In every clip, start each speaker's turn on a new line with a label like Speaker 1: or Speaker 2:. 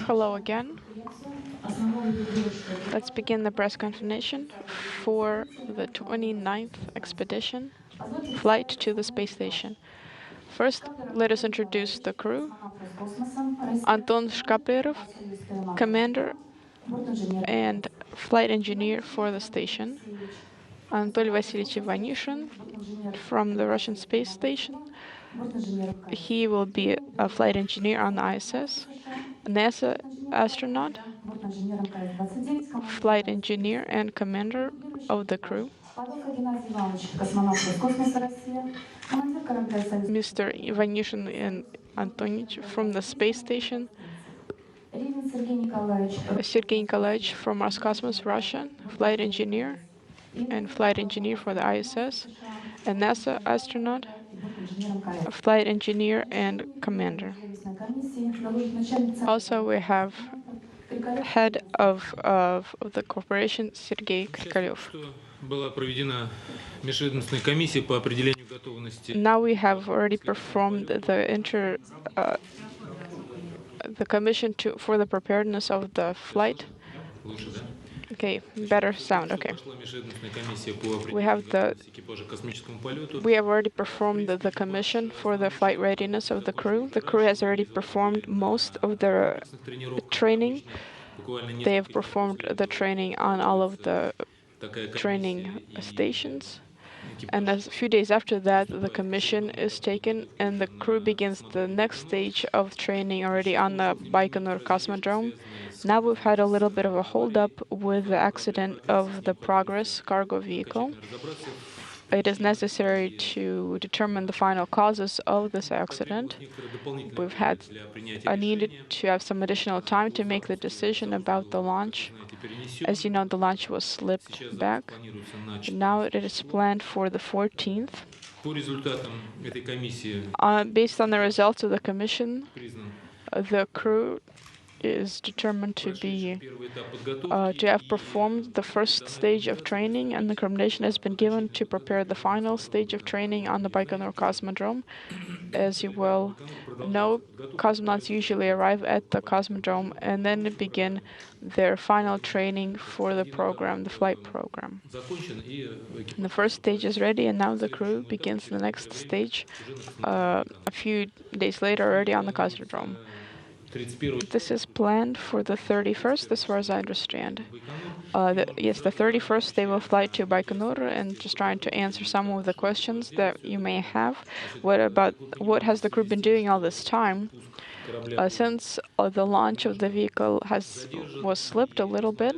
Speaker 1: Hello again. Let's begin the press conference for the 29th expedition flight to the space station. First, let us introduce the crew. Anton Shkaperov, commander and flight engineer for the station. Anatoly Vasilievich Ivanishin from the Russian space station. He will be a flight engineer on the ISS. NASA astronaut, flight engineer and commander of the crew. Mr. Ivanishin and Antonich from the space station. Sergei Nikolaevich from Roscosmos, Russia, flight engineer and flight engineer for the ISS. A NASA astronaut, a flight engineer and commander. Also, we have head of the corporation, Sergei Krikalev. Now we have already performed the commission for the preparedness of the flight. Okay, better sound. Okay. We have already performed the commission for the flight readiness of the crew. The crew has already performed most of their training. They have performed the training on all of the training stations. And a few days after that, the commission is taken, and the crew begins the next stage of training already on the Baikonur Cosmodrome. Now we've had a little bit of a hold-up with the accident of the Progress cargo vehicle. It is necessary to determine the final causes of this accident. We've had needed to have some additional time to make the decision about the launch. As you know, the launch was slipped back. Now it is planned for the 14th. Based on the results of the commission, the crew is determined to have performed the first stage of training, and the recommendation has been given to prepare the final stage of training on the Baikonur Cosmodrome. As you well know, cosmonauts usually arrive at the Cosmodrome and then begin their final training for the program, the flight program. And the first stage is ready, and now the crew begins the next stage a few days later already on the Cosmodrome. This is planned for the 31st, as far as I understand. Yes, the 31st they will fly to Baikonur, and just trying to answer some of the questions that you may have. What has the crew been doing all this time? Since the launch of the vehicle was slipped a little bit,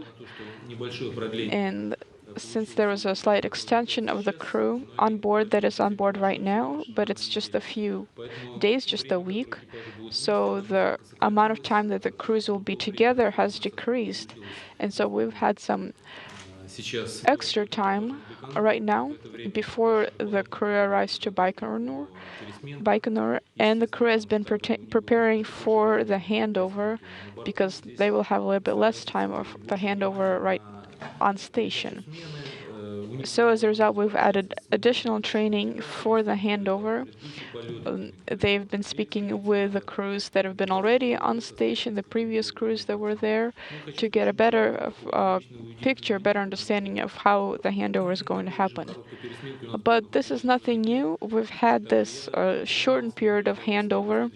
Speaker 1: and since there was a slight extension of the crew on board that is on board right now, but it's just a few days, just a week. So the amount of time that the crews will be together has decreased. And so we've had some extra time right now before the crew arrives to Baikonur, and the crew has been preparing for the handover because they will have a little bit less time of the handover right on station. So as a result, we've added additional training for the handover. They've been speaking with the crews that have been already on station, the previous crews that were there, to get a better picture, better understanding of how the handover is going to happen. But this is nothing new. We've had this shortened period of handover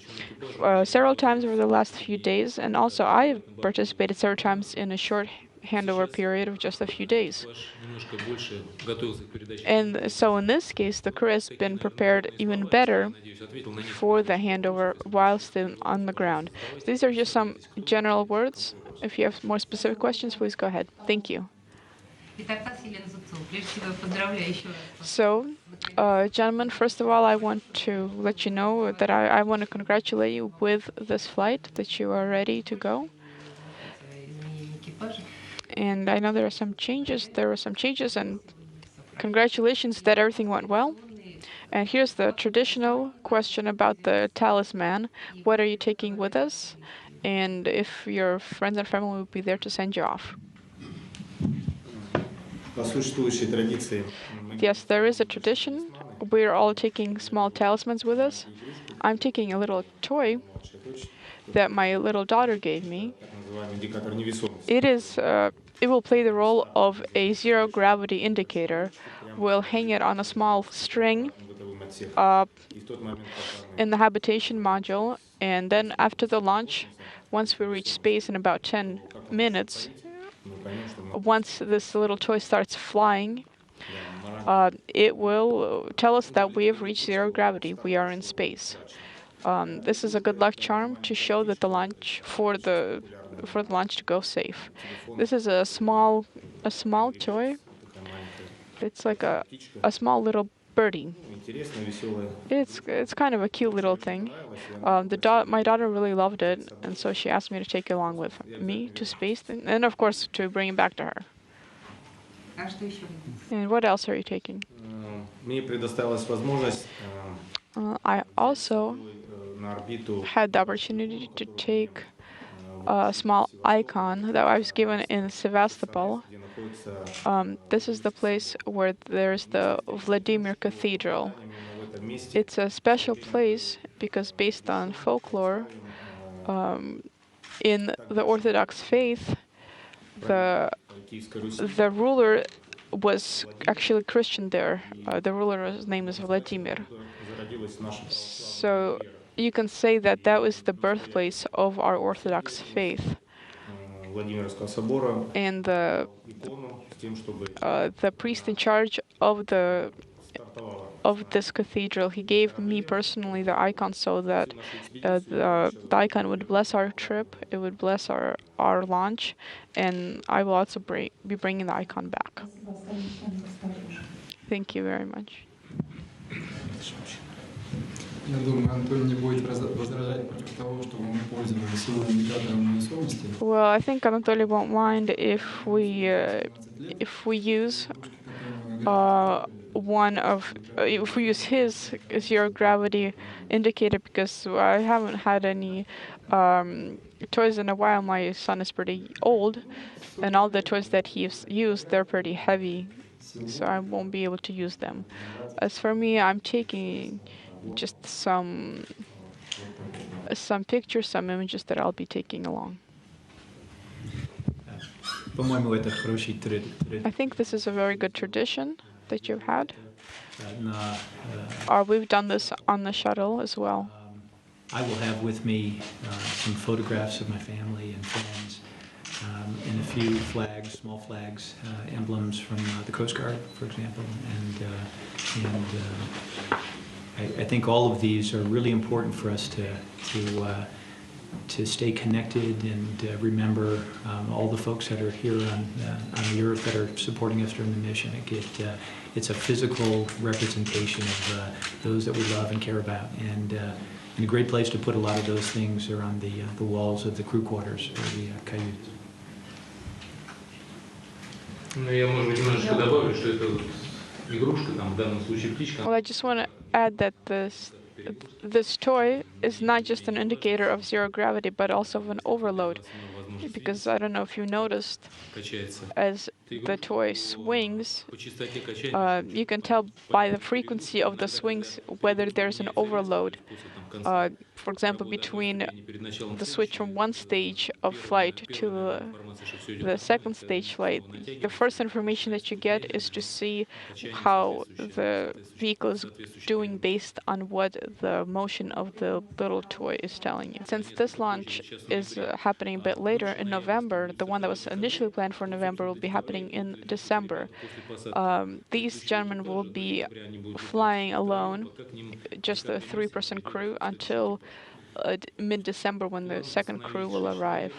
Speaker 1: several times over the last few days, and also I participated several times in a short handover period of just a few days. And so in this case, the crew has been prepared even better for the handover while still on the ground. So these are just some general words. If you have more specific questions, please go ahead. Thank you. So, gentlemen, first of all, I want to let you know that I want to congratulate you with this flight, that you are ready to go. And I know there are some changes. And congratulations that everything went well. And here's the traditional question about the talisman. What are you taking with us? And if your friends and family will be there to send you off. Yes, there is a tradition. We're all taking small talismans with us. I'm taking a little toy that my little daughter gave me. It will play the role of a zero gravity indicator. We'll hang it on a small string in the habitation module, and then after the launch, once we reach space in about 10 minutes, once this little toy starts flying, it will tell us that we have reached zero gravity. We are in space. This is a good luck charm to show that the launch for the launch to go safe. This is a small toy. It's like a small little birdie. It's kind of a cute little thing. My daughter really loved it, and so she asked me to take it along with me to space, and of course to bring it back to her. And what else are you taking? I also had the opportunity to take a small icon that I was given in Sevastopol. This is the place where there's the Vladimir Cathedral. It's a special place because based on folklore, in the Orthodox faith, the ruler was actually Christian there. The ruler's name is Vladimir. So you can say that that was the birthplace of our Orthodox faith. And the priest in charge of this cathedral, he gave me personally the icon so that the icon would bless our trip, it would bless our launch, and I will also be bringing the icon back. Thank you very much. Well, I think Anatoly won't mind if we use if we use his zero gravity indicator, because I haven't had any toys in a while. My son is pretty old, and all the toys that he's used, they're pretty heavy, so I won't be able to use them. As for me, I'm taking just some pictures, some images that I'll be taking along. I think this is a very good tradition that you've had. We've done this on the shuttle as well.
Speaker 2: I will have with me some photographs of my family and friends, and a few flags, small flags, emblems from the Coast Guard, for example. And I think all of these are really important for us to stay connected and remember all the folks that are here on the Earth that are supporting us during the mission. It's a physical representation of those that we love and care about, and a great place to put a lot of those things are on the walls of the crew quarters or the cayutes.
Speaker 1: Well, I just want to add that this toy is not just an indicator of zero gravity, but also of an overload. Because I don't know if you noticed, as the toy swings, you can tell by the frequency of the swings whether there's an overload. For example, between the switch from one stage of flight to the second stage flight, the first information that you get is to see how the vehicle is doing based on what the motion of the little toy is telling you. Since this launch is happening a bit later in November, the one that was initially planned for November will be happening in December. These gentlemen will be flying alone, just a 3-person crew, until mid-December, when the second crew will arrive.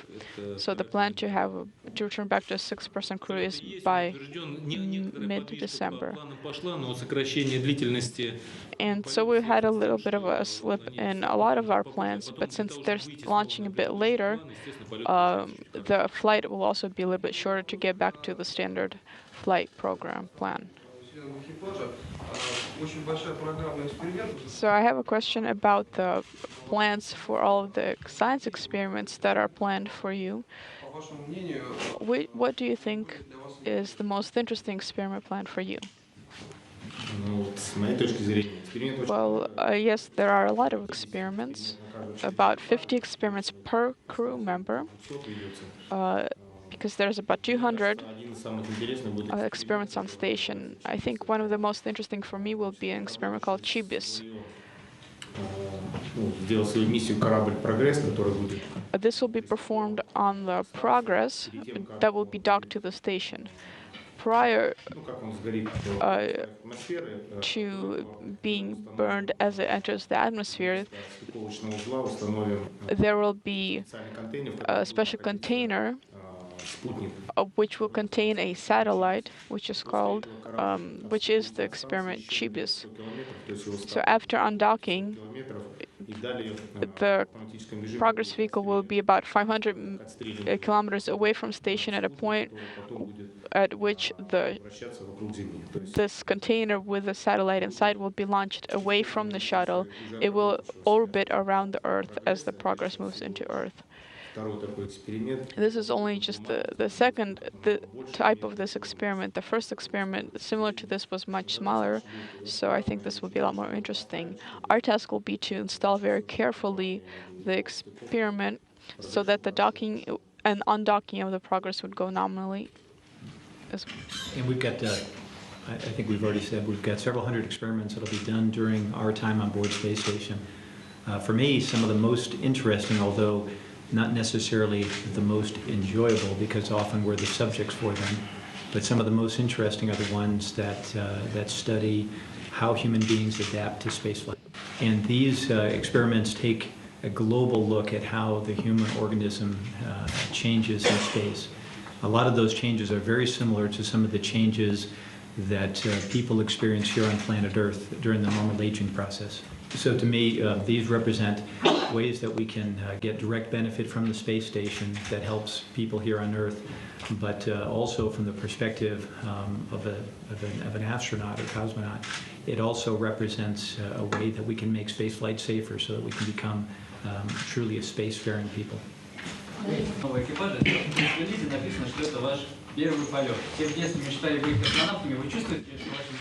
Speaker 1: So the plan to return back to a 6-person crew is by mid-December. And so we had a little bit of a slip in a lot of our plans, but since they're launching a bit later, the flight will also be a little bit shorter to get back to the standard flight program plan. So I have a question about the plans for all of the science experiments that are planned for you. What do you think is the most interesting experiment planned for you? Well, yes, there are a lot of experiments, about 50 experiments per crew member, because there's about 200 experiments on station. I think one of the most interesting for me will be an experiment called Chibis. This will be performed on the Progress that will be docked to the station. Prior to being burned as it enters the atmosphere, there will be a special container which will contain a satellite, which is called, which is the experiment Chibis. So after undocking, the Progress vehicle will be about 500 kilometers away from station at a point at which this container with the satellite inside will be launched away from the shuttle. It will orbit around the Earth as the Progress moves into Earth. This is only just the second type of this experiment. The first experiment, similar to this, was much smaller, so I think this will be a lot more interesting. Our task will be to install very carefully the experiment so that the docking and undocking of the Progress would go nominally.
Speaker 2: And we've got, I think we've already said, we've got several hundred experiments that'll be done during our time on board space station. For me, some of the most interesting, although not necessarily the most enjoyable, because often we're the subjects for them, but some of the most interesting are the ones that study how human beings adapt to spaceflight. And these experiments take a global look at how the human organism changes in space. A lot of those changes are very similar to some of the changes that people experience here on planet Earth during the normal aging process. So to me, these represent ways that we can get direct benefit from the space station that helps people here on Earth, but also from the perspective of an astronaut or cosmonaut, it also represents a way that we can make spaceflight safer so that we can become truly a spacefaring people.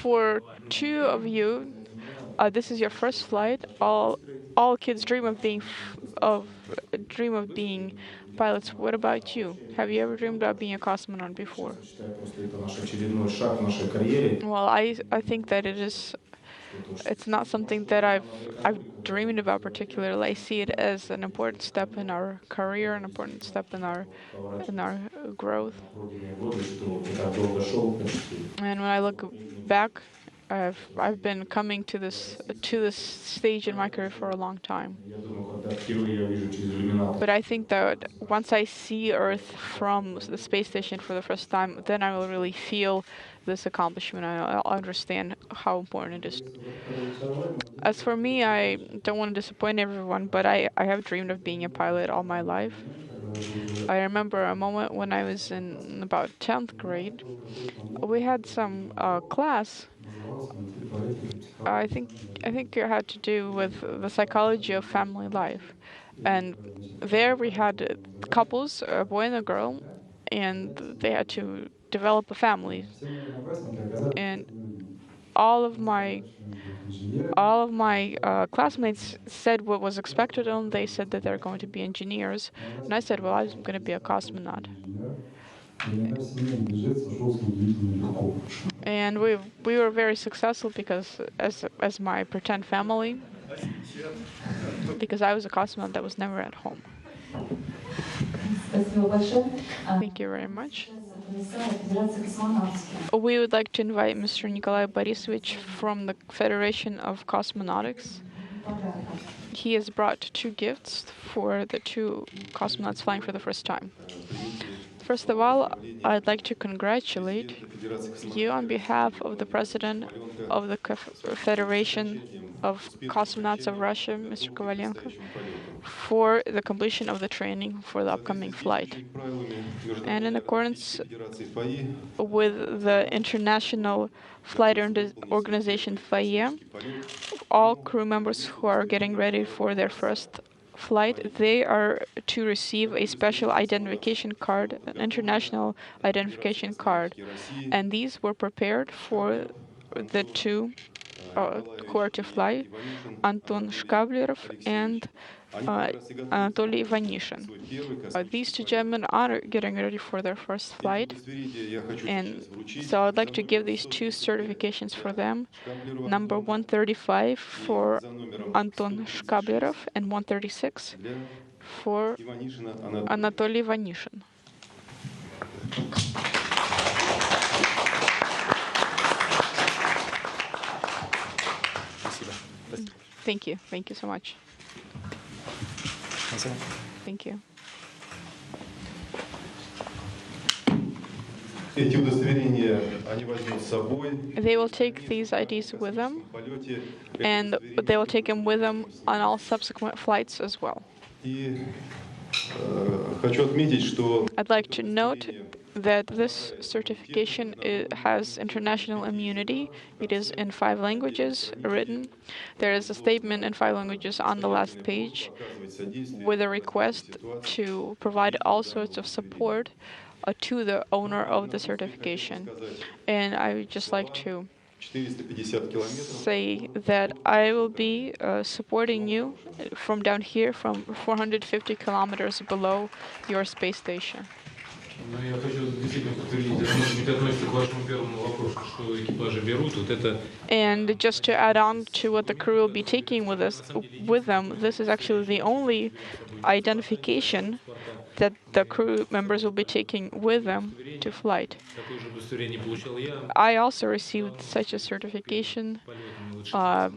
Speaker 1: For two of you, this is your first flight. All kids dream of being pilots. What about you? Have you ever dreamed about being a cosmonaut before? Well, I think that it's not something that I've dreamed about particularly. I see it as an important step in our career, an important step in our growth. And when I look back, I've been coming to this stage in my career for a long time. But I think that once I see Earth from the space station for the first time, then I will really feel this accomplishment. I'll understand how important it is. As for me, I don't want to disappoint everyone, but I have dreamed of being a pilot all my life. I remember a moment when I was in about 10th grade. We had some class. I think it had to do with the psychology of family life, and there we had couples, a boy and a girl, and they had to develop a family. And all of my classmates said what was expected of them. They said that they're going to be engineers, and I said, well, I'm going to be a cosmonaut. And we were very successful because as my pretend family, because I was a cosmonaut that was never at home. Thank you very much. We would like to invite Mr. Nikolai Borisovich from the Federation of Cosmonautics. He has brought two gifts for the two cosmonauts flying for the first time. First of all, I'd like to congratulate you on behalf of the President of the Federation of Cosmonauts of Russia, Mr. Kovalenko, for the completion of the training for the upcoming flight. And in accordance with the International Flight Organization FAIA, all crew members who are getting ready for their first flight, they are to receive a special identification card, an international identification card. And these were prepared for the two who are to fly, Anton Shkablerov and Anatoly Ivanishin. These two gentlemen are getting ready for their first flight, and so I'd like to give these two certifications for them. Number 135 for Anton Shkablerov and 136 for Anatoly Ivanishin. Thank you. Thank you so much. Thank you. They will take these IDs with them, and they will take them with them on all subsequent flights as well. I'd like to note that this certification has international immunity. It is in 5 languages written. There is a statement in 5 languages on the last page with a request to provide all sorts of support to the owner of the certification. And I would just like to say that I will be supporting you from down here, from 450 kilometers below your space station. And just to add on to what the crew will be taking with them, this is actually the only identification that the crew members will be taking with them to flight. I also received such a certification a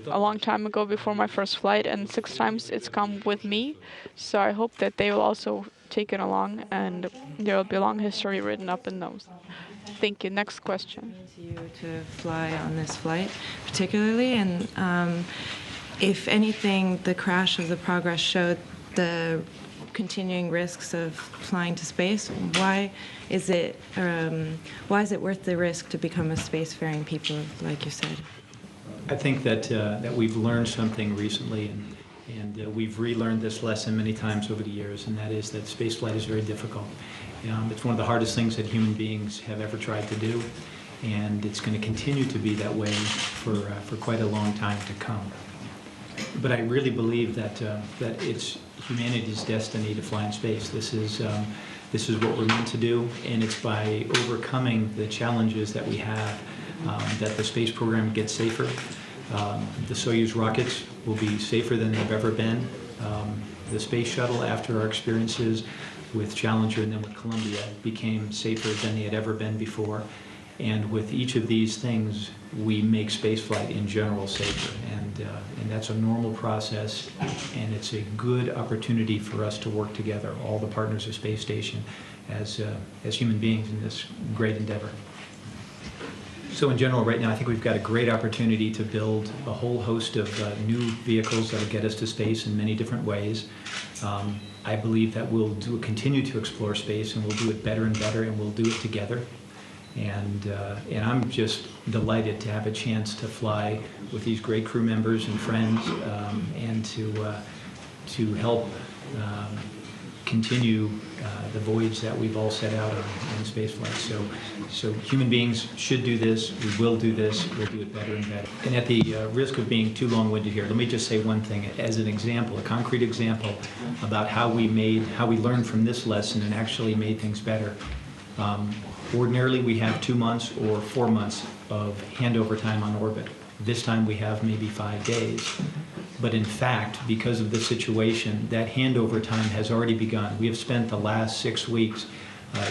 Speaker 1: long time ago before my first flight, and 6 times it's come with me. So I hope that they will also take it along, and there will be a long history written up in those. Thank you. Next question.
Speaker 3: You to fly on this flight, particularly, and if anything, the crash of the Progress showed the continuing risks of flying to space. Why is it worth the risk to become a spacefaring people, like you said?
Speaker 2: I think that we've learned something recently, and we've relearned this lesson many times over the years, and that is that spaceflight is very difficult. It's one of the hardest things that human beings have ever tried to do, and it's going to continue to be that way for quite a long time to come. But I really believe that it's humanity's destiny to fly in space. This is what we're meant to do, and it's by overcoming the challenges that we have that the space program gets safer. The Soyuz rockets will be safer than they've ever been. The space shuttle, after our experiences with Challenger and then with Columbia, became safer than they had ever been before. And with each of these things, we make spaceflight in general safer. And that's a normal process, and it's a good opportunity for us to work together, all the partners of Space Station, as human beings in this great endeavor. So in general, right now, I think we've got a great opportunity to build a whole host of new vehicles that will get us to space in many different ways. I believe that we'll continue to explore space, and we'll do it better and better, and we'll do it together. And I'm just delighted to have a chance to fly with these great crew members and friends, and to help continue the voyage that we've all set out on in spaceflight. So human beings should do this. We will do this. We'll do it better and better. And at the risk of being too long-winded here, let me just say one thing as an example, a concrete example about how we learned from this lesson and actually made things better. Ordinarily, we have 2 months or 4 months of handover time on orbit. This time we have maybe 5 days. But in fact, because of the situation, that handover time has already begun. We have spent the last 6 weeks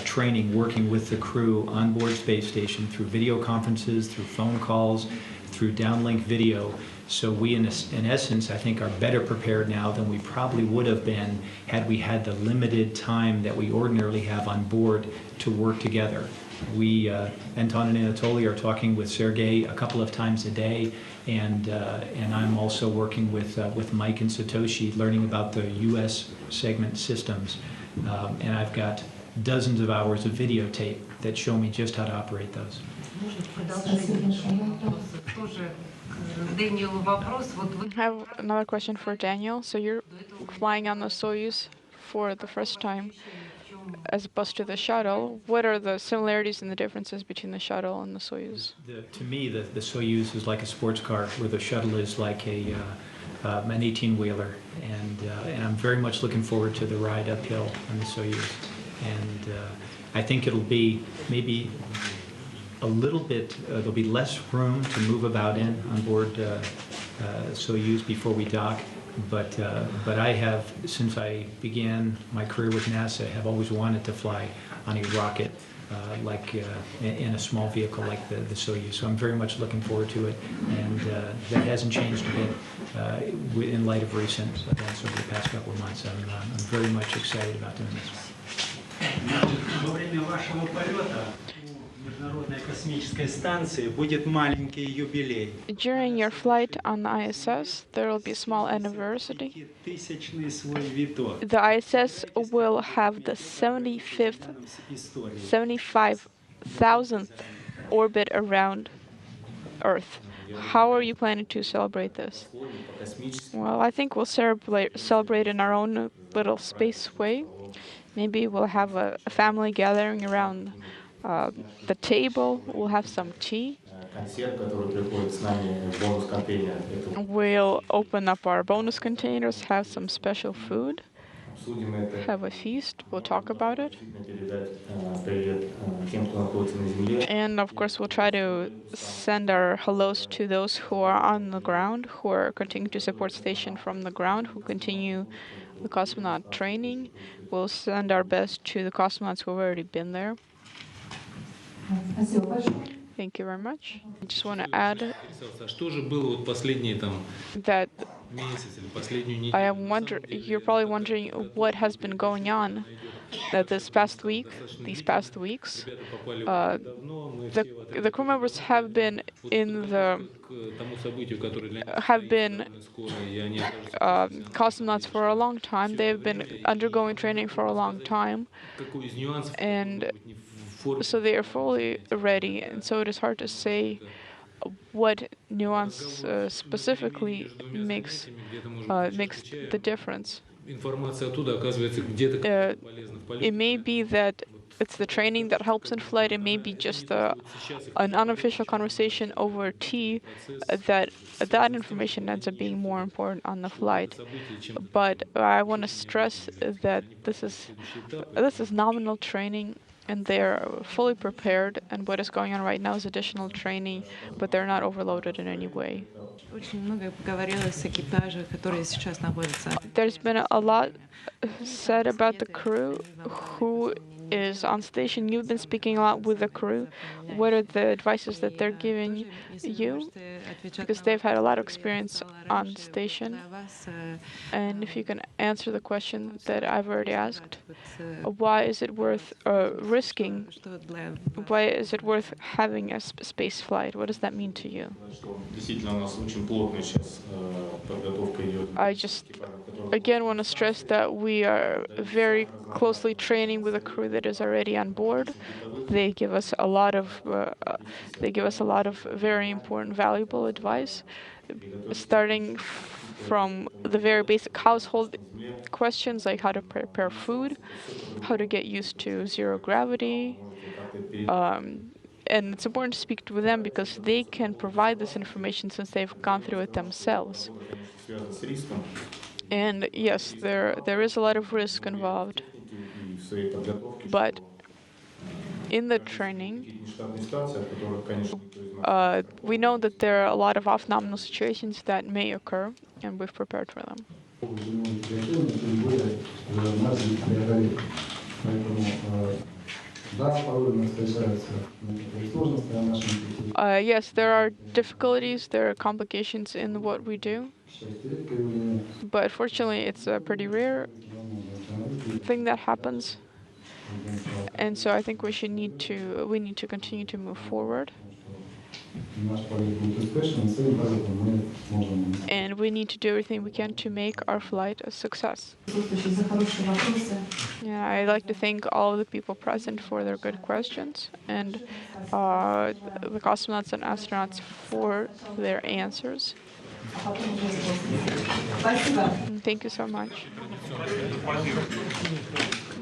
Speaker 2: training, working with the crew on board Space Station through video conferences, through phone calls, through downlink video. So we, in essence, I think, are better prepared now than we probably would have been had we had the limited time that we ordinarily have on board to work together. We, Anton and Anatoly, are talking with Sergei a couple of times a day, and I'm also working with Mike and Satoshi, learning about the U.S. segment systems. And I've got dozens of hours of videotape that show me just how to operate those.
Speaker 1: I have another question for Daniel. So you're flying on the Soyuz for the first time. as opposed to the shuttle. What are the similarities and the differences between the shuttle and the Soyuz?
Speaker 2: To me, the Soyuz is like a sports car, where the shuttle is like an 18-wheeler, and I'm very much looking forward to the ride uphill on the Soyuz. And I think it'll be maybe a little bit, there'll be less room to move about in on board Soyuz before we dock. But I have, since I began my career with NASA, have always wanted to fly on a rocket, in a small vehicle like the Soyuz. So I'm very much looking forward to it, and that hasn't changed a bit in light of recent events over the past couple of months. I'm very much excited about doing this.
Speaker 4: Во время вашего полета у Международной космической станции будет маленький юбилей.
Speaker 1: During your flight on the ISS, there will be a small anniversary.
Speaker 4: Тысячный свой виток.
Speaker 1: The ISS will have the 75,000th orbit around Earth. How are you planning to celebrate this? Well, I think we'll celebrate in our own little space way. Maybe we'll have a family gathering around the table. We'll have some tea. We'll open up our bonus containers, have some special food, have a feast. We'll talk about it. And of course, we'll try to send our hellos to those who are on the ground, who are continuing to support station from the ground, who continue the cosmonaut training. We'll send our best to the cosmonauts who have already been there. Thank you very much. I just want to add that I am you're probably wondering what has been going on these past weeks. The crew members have been cosmonauts for a long time. They've been undergoing training for a long time, and so they are fully ready. And so it is hard to say what nuance specifically makes the difference. It may be that it's the training that helps in flight. It may be just an unofficial conversation over tea that information ends up being more important on the flight. But I want to stress that this is nominal training, and they're fully prepared. And what is going on right now is additional training, but they're not overloaded in any way. There's been a lot said about the crew who is on station. You've been speaking a lot with the crew. What are the advices that they're giving you? Because they've had a lot of experience on station. And if you can answer the question that I've already asked, why is it worth risking? Why is it worth having a space flight? What does that mean to you? I just again want to stress that we are very closely training with a crew that is already on board. They give us a lot of very important, valuable advice, starting from the very basic household questions like how to prepare food, how to get used to zero gravity. And it's important to speak with them because they can provide this information since they've gone through it themselves. And yes, there is a lot of risk involved. But in the training, we know that there are a lot of off-nominal situations that may occur, and we've prepared for them. Yes, there are difficulties, there are complications in what we do, but fortunately it's a pretty rare thing that happens, and so I think we need to continue to move forward. And we need to do everything we can to make our flight a success. Yeah, I'd like to thank all of the people present for their good questions, and the cosmonauts and astronauts for their answers. Thank you so much.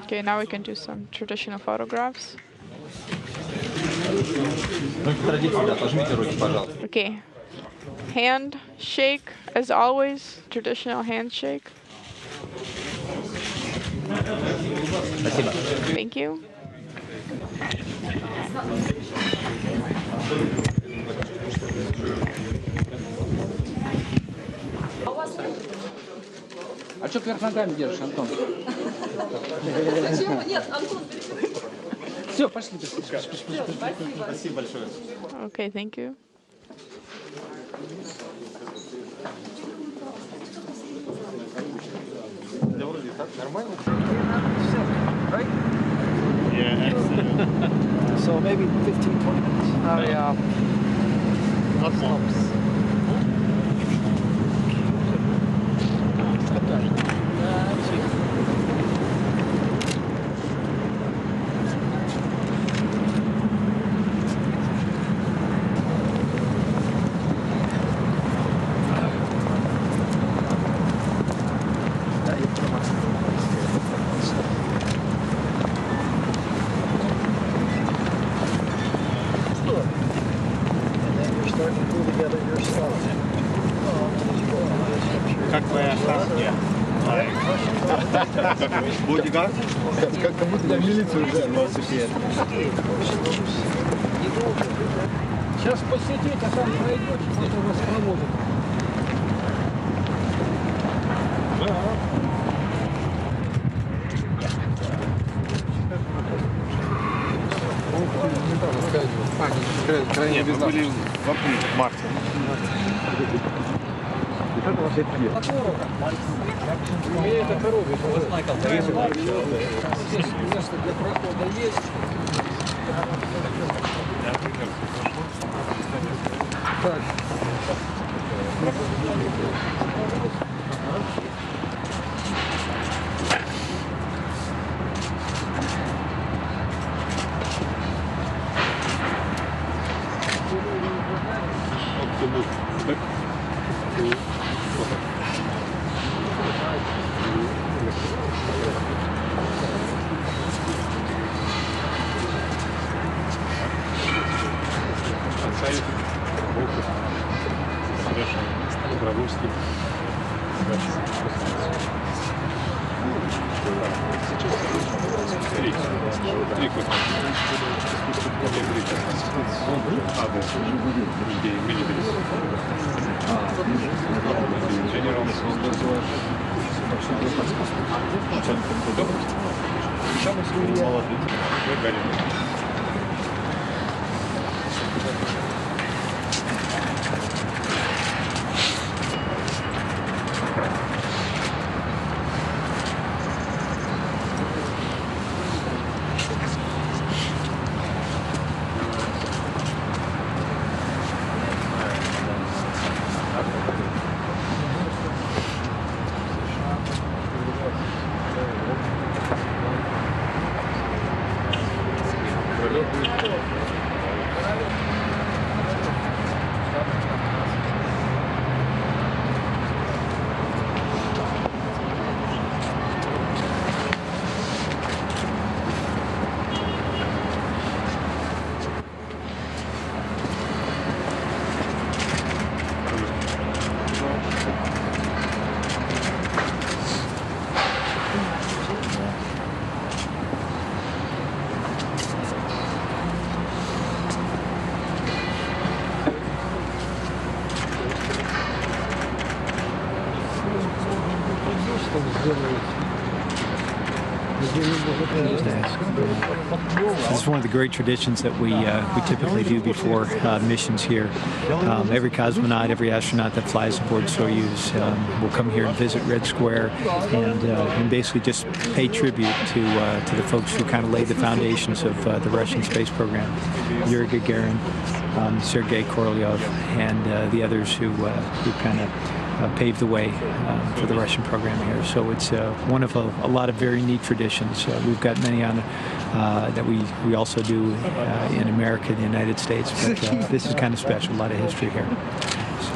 Speaker 1: Okay, now we can do some traditional photographs. Okay, hand shake as always, traditional handshake. Thank you.
Speaker 5: А что вверх ногами держишь, Антон? Почему? Нет, Антон, все, пошли. Спасибо большое.
Speaker 1: Okay, thank you.
Speaker 5: Нормально?
Speaker 6: Yeah, excellent.
Speaker 2: So maybe 15, 20 minutes?
Speaker 6: Oh, yeah. Not more. Как твоя охрана? Бодигард? Как будто я в милицию уже велосипед.
Speaker 5: Сейчас посидите, а там пройдете, потом вас проводят.
Speaker 6: Нет, мы были в апреле, в марте.
Speaker 5: У меня это коробит. Здесь место для прохода есть. Так.
Speaker 2: This is one of the great traditions that we typically do before missions here. Every cosmonaut, every astronaut that flies aboard Soyuz will come here and visit Red Square and basically just pay tribute to the folks who kind of laid the foundations of the Russian space program. Yuri Gagarin, Sergei Korolev, and the others who kind of paved the way for the Russian program here. So it's one of a lot of very neat traditions. We've got many on that we also do in America, the United States, but this is kind of special, a lot of history here. So.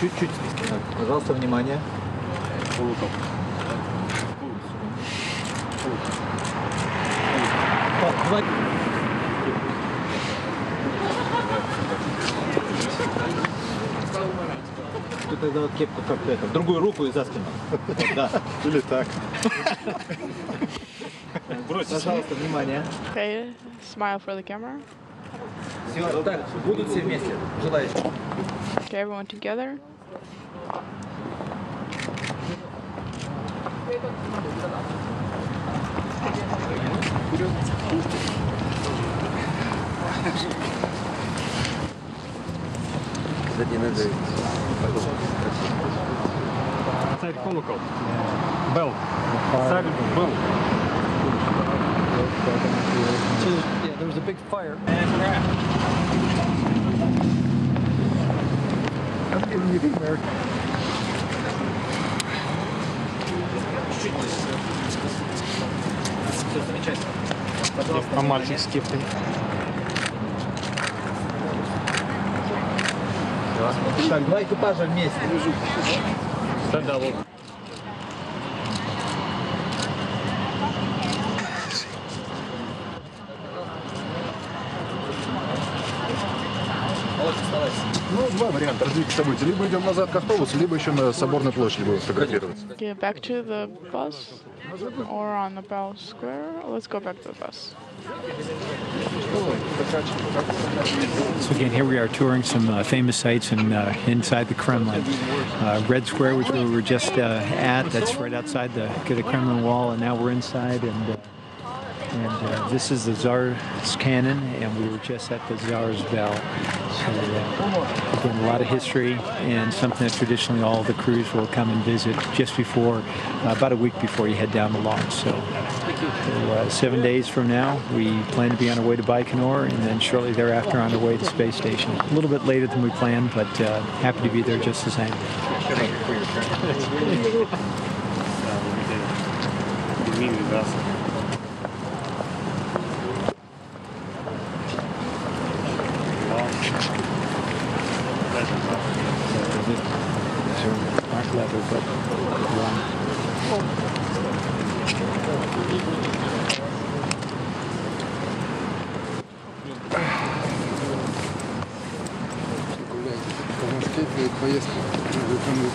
Speaker 7: Чуть-чуть. Пожалуйста, внимание. Ты тогда вот кепку как-то это, в другую руку и за спину. Да.
Speaker 6: Или так.
Speaker 7: Пожалуйста, внимание.
Speaker 1: Okay, smile for the camera.
Speaker 7: Все, вот так, будут все вместе, желающие.
Speaker 1: Okay, everyone together.
Speaker 4: Царь колокол. Bell. Царь был.
Speaker 7: Yeah, there was a big fire. Все, замечательно. Пожалуйста.
Speaker 4: А мальчик с кепкой.
Speaker 7: Так, два экипажа вместе.
Speaker 4: Да, вот.
Speaker 6: Ну, два варианта развития событий. Либо идем назад к автобусу, либо еще на Соборной площади будем фотографироваться.
Speaker 1: Get back to the bus or on the Bell Square. Let's go back to the bus.
Speaker 2: So again, here we are touring some famous sites inside the Kremlin. Red Square, which we were just at, that's right outside the Kremlin wall, and now we're inside. And this is the Tsar's Cannon, and we were just at the Tsar's Bell. So again, a lot of history, and something that traditionally all the crews will come and visit just before, about a week before you head down the launch. So 7 days from now, we plan to be on our way to Baikonur, and then shortly thereafter on our way to the space station. A little bit later than we planned, but happy to be there just the same. Aren't leather, but warm.
Speaker 6: Поездка в Украину.